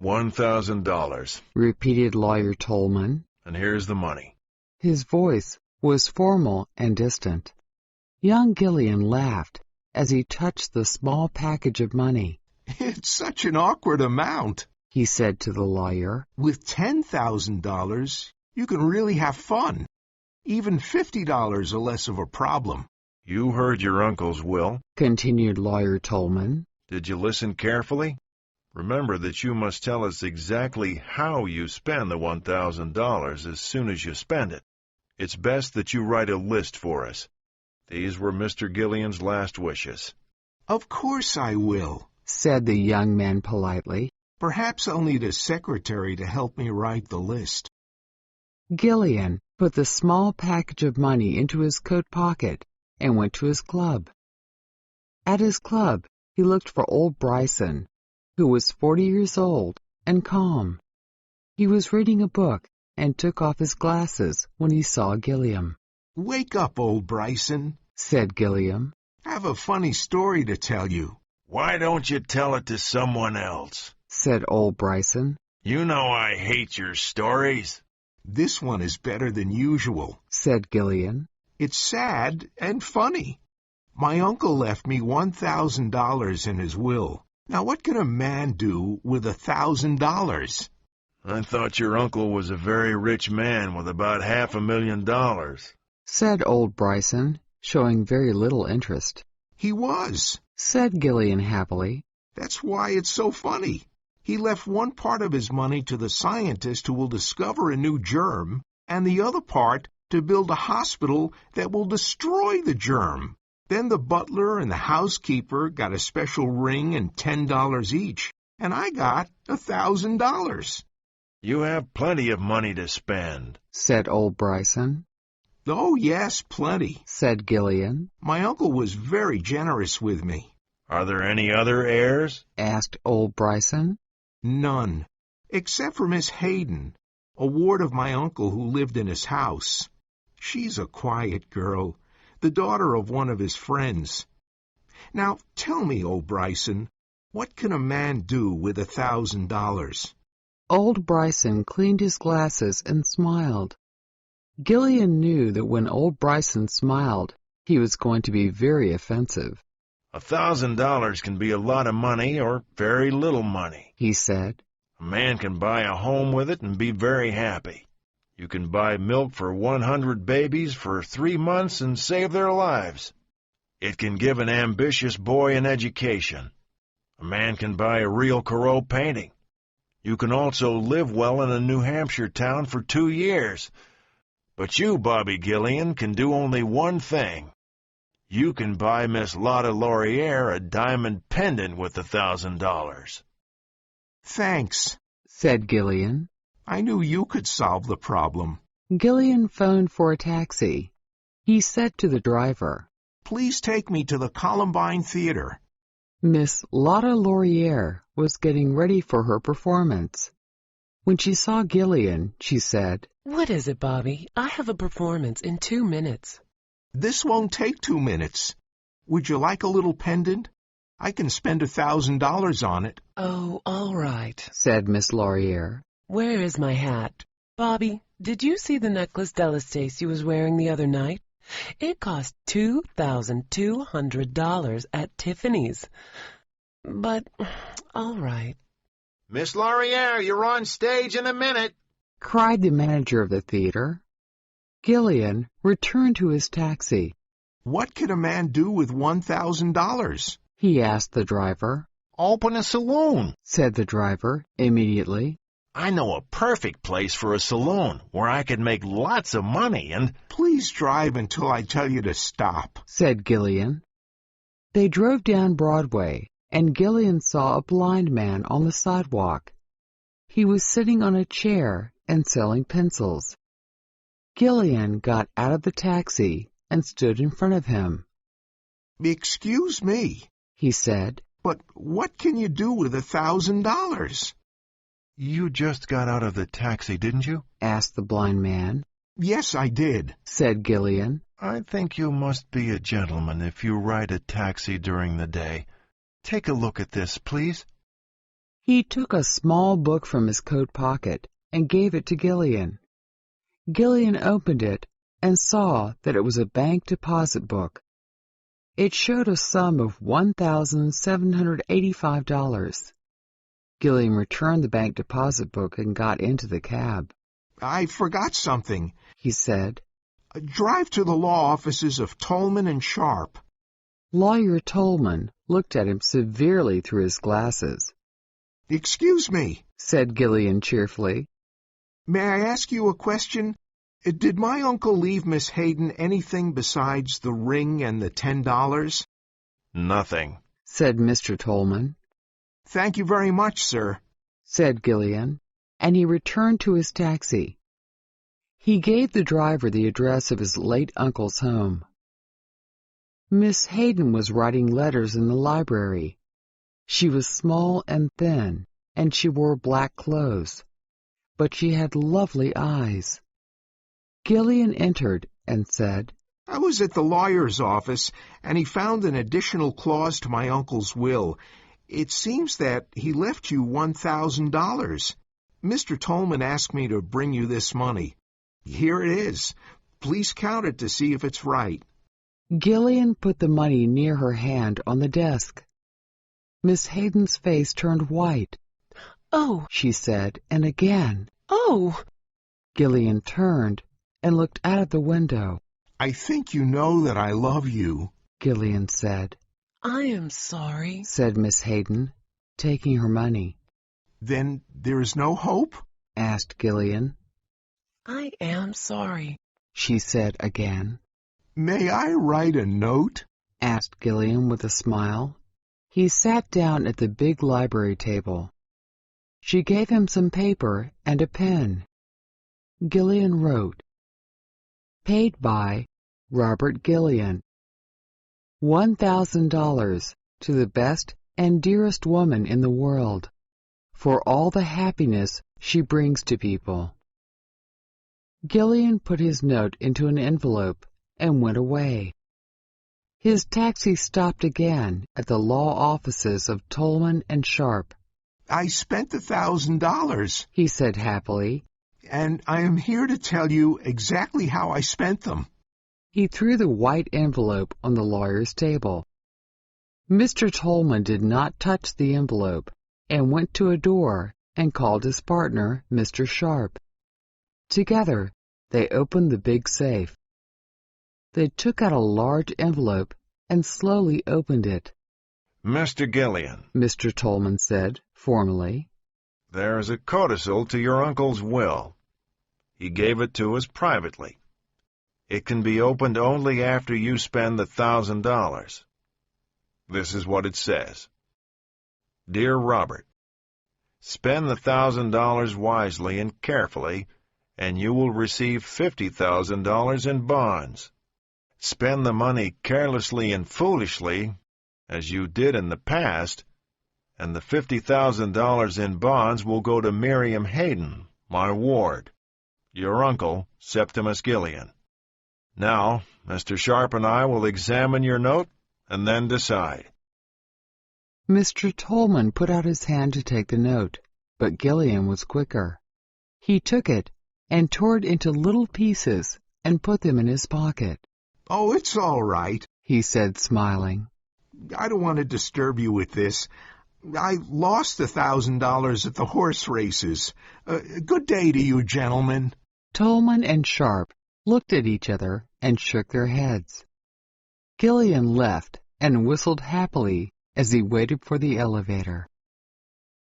$1,000. Repeated Lawyer Tolman. And here's the money. His voice was formal and distant. Young Gillian laughed as he touched the small package of money. It's such an awkward amount, he said to the lawyer. With $10,000, you can really have fun. Even $50 are less of a problem. You heard your uncle's will, continued Lawyer Tolman. Did you listen carefully? Remember that you must tell us exactly how you spend the $1,000 as soon as you spend it. It's best that you write a list for us. These were Mr. Gillian's last wishes. Of course I will, said the young man politely. Perhaps I'll need a secretary to help me write the list. Gillian put the small package of money into his coat pocket and went to his club. At his club, he looked for old Bryson, who was 40 years old and calm. He was reading a book and took off his glasses when he saw Gilliam. Wake up, old Bryson, said Gilliam. I have a funny story to tell you. Why don't you tell it to someone else? Said old Bryson. You know I hate your stories. This one is better than usual, said Gillian. It's sad and funny. My uncle left me $1,000 in his will. Now what can a man do with $1,000? I thought your uncle was a very rich man with about $500,000, said old Bryson, showing very little interest. He was, said Gillian happily. That's why it's so funny. He left one part of his money to the scientist who will discover a new germ, and the other part to build a hospital that will destroy the germ. Then the butler and the housekeeper got a special ring and $10 each, and I got $1,000. You have plenty of money to spend, said old Bryson. Oh, yes, plenty, said Gillian. My uncle was very generous with me. Are there any other heirs? Asked old Bryson. None, except for Miss Hayden, a ward of my uncle who lived in his house. She's a quiet girl, the daughter of one of his friends. Now, tell me, old Bryson, what can a man do with $1,000? Old Bryson cleaned his glasses and smiled. Gillian knew that when old Bryson smiled, he was going to be very offensive. $1,000 can be a lot of money or very little money, he said. A man can buy a home with it and be very happy. You can buy milk for 100 babies for 3 months and save their lives. It can give an ambitious boy an education. A man can buy a real Corot painting. You can also live well in a New Hampshire town for 2 years. But you, Bobby Gillian, can do only one thing. You can buy Miss Lotta Laurier a diamond pendant with $1,000. Thanks, said Gillian. I knew you could solve the problem. Gillian phoned for a taxi. He said to the driver, Please take me to the Columbine Theater. Miss Lotta Laurier was getting ready for her performance. When she saw Gillian, she said, What is it, Bobby? I have a performance in 2 minutes. This won't take 2 minutes. Would you like a little pendant? I can spend $1,000 on it. Oh, all right, said Miss Laurier. Where is my hat? Bobby, did you see the necklace Della Stacy was wearing the other night? It cost $2,200 at Tiffany's. But, all right. Miss Laurier, you're on stage in a minute, cried the manager of the theater. Gillian returned to his taxi. What can a man do with $1,000? He asked the driver. Open a saloon, said the driver immediately. I know a perfect place for a saloon where I could make lots of money and... Please drive until I tell you to stop, said Gillian. They drove down Broadway, and Gillian saw a blind man on the sidewalk. He was sitting on a chair and selling pencils. Gillian got out of the taxi and stood in front of him. Excuse me, he said, but what can you do with $1,000? You just got out of the taxi, didn't you? asked the blind man. Yes, I did, said Gillian. I think you must be a gentleman if you ride a taxi during the day. Take a look at this, please. He took a small book from his coat pocket and gave it to Gillian. Gillian opened it and saw that it was a bank deposit book. It showed a sum of $1,785. Gillian returned the bank deposit book and got into the cab. I forgot something, he said. Drive to the law offices of Tolman and Sharp. Lawyer Tolman looked at him severely through his glasses. Excuse me, said Gillian cheerfully. May I ask you a question? Did my uncle leave Miss Hayden anything besides the ring and the $10? Nothing, said Mr. Tolman. Thank you very much, sir, said Gillian, and he returned to his taxi. He gave the driver the address of his late uncle's home. Miss Hayden was writing letters in the library. She was small and thin, and she wore black clothes, but she had lovely eyes. Gillian entered and said, I was at the lawyer's office, and he found an additional clause to my uncle's will. It seems that he left you $1,000. Mr. Tolman asked me to bring you this money. Here it is. Please count it to see if it's right. Gillian put the money near her hand on the desk. Miss Hayden's face turned white. Oh, she said, and again. Oh! Gillian turned and looked out of the window. I think you know that I love you, Gillian said. I am sorry, said Miss Hayden, taking her money. Then there is no hope? Asked Gillian. I am sorry, she said again. May I write a note? Asked Gillian with a smile. He sat down at the big library table. She gave him some paper and a pen. Gillian wrote, Paid by Robert Gillian. $1,000 to the best and dearest woman in the world, for all the happiness she brings to people. Gillian put his note into an envelope and went away. His taxi stopped again at the law offices of Tolman and Sharp. I spent $1,000, he said happily, and I am here to tell you exactly how I spent them. He threw the white envelope on the lawyer's table. Mr. Tolman did not touch the envelope and went to a door and called his partner, Mr. Sharp. Together, they opened the big safe. They took out a large envelope and slowly opened it. Mr. Gillian, Mr. Tolman said, formally. There is a codicil to your uncle's will. He gave it to us privately. It can be opened only after you spend the $1,000. This is what it says. Dear Robert, spend the $1,000 wisely and carefully, and you will receive $50,000 in bonds. Spend the money carelessly and foolishly, as you did in the past, and the $50,000 in bonds will go to Miriam Hayden, my ward. Your uncle, Septimus Gillian. Now, Mr. Sharp and I will examine your note and then decide. Mr. Tolman put out his hand to take the note, but Gillian was quicker. He took it and tore it into little pieces and put them in his pocket. Oh, it's all right, he said, smiling. I don't want to disturb you with this. I lost $1,000 at the horse races. Good day to you, gentlemen. Tolman and Sharp looked at each other and shook their heads. Gillian left and whistled happily as he waited for the elevator.